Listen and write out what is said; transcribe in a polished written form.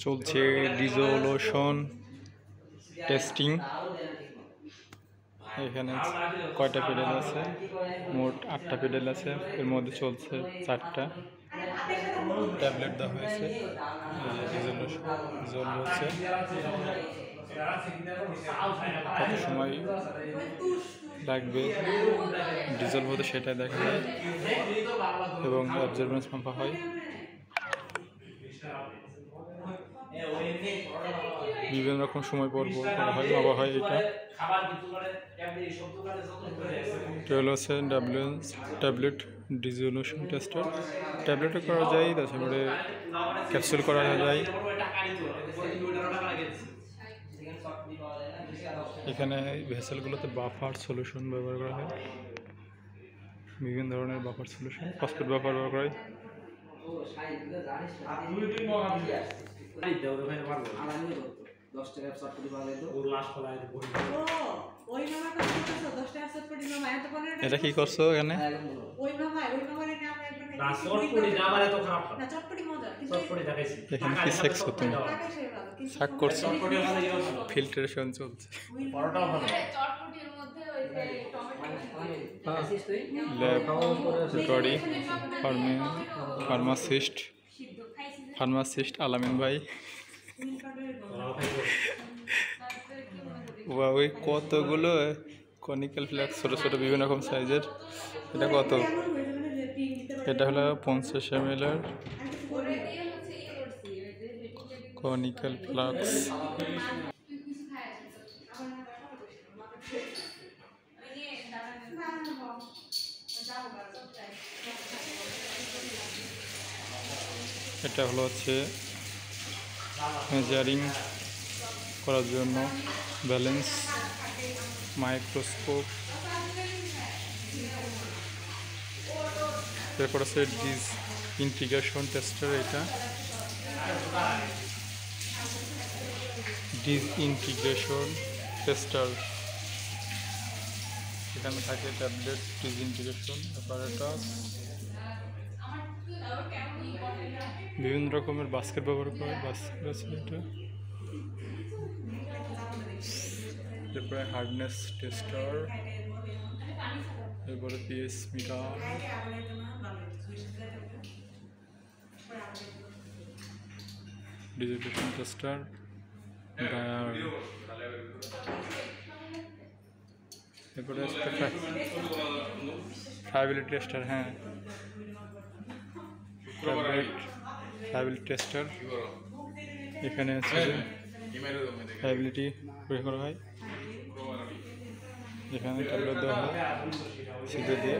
চলছে ডিজোলুশন টেস্টিং। এখানে কয়টা পেডেল আছে? মোট 8টা পেডেল আছে, এর মধ্যে চলছে 4টা। ট্যাবলেট দেওয়া হয়েছে, রিজলভ হচ্ছে। কত সময় লাগবে ডিজলভ হতে সেটা দেখা যায় এবং অবজারভেন্স মাপা হয়। বিভিন্ন রকম সময় পর করা হয়, মাপা হয়। এটা হচ্ছে ট্যাবলেট ডিজোলুশন টেস্টার। ট্যাবলেটও করা যায়, তারপরে ক্যাপসুল করা যায়। এখানে ভেসেলগুলোতে বাফার সলিউশন ব্যবহার করা হয়, বিভিন্ন ধরনের বাফার সলিউশন, ফসফেট বাফার ব্যবহার করা হয়। এটা কি করছো এখানে? এখানে কি সেক্স হতো? শাক করছো? ফিল্টারেশন চলছে। ল্যাবরেটরি ফার্মাসিস্ট আলামিন ভাই। ওই কতগুলো কনিক্যাল ফ্ল্যাক্স, ছোটো ছোটো বিভিন্ন রকম সাইজের। এটা কত? এটা হলো 50 ml কনিক্যাল ফ্লাক্স। এটা হচ্ছে মেজারিং করার জন্য ব্যালেন্স মাইক্রোস্কোপ। এরপর আছে ডিসইন্টিগ্রেশন টেস্টার। এটা ডিসইন্টিগ্রেশন টেস্টার, এখানে থাকে ট্যাবলেট ডিসইন্টিগ্রেশন অ্যাপারেটাস। বিভিন্ন রকমের বাস্কেট ব্যবহার করে, বাস্কেট আছে এটা। এরপরে হার্ডনেস টেস্টার, এরপরে পিএস মিটার, ডিজিটেশন টেস্টার, ডায়ার। এরপরে ফ্লাইবিলিটি টেস্টার। হ্যাঁ, ফ্লাইবিলিটি টেস্টার। এখানে আছে ফ্লাইবিলিটি পরীক্ষা করা হয়। এখানে ট্যাবলেট দেওয়া হয় সিধে দিয়ে।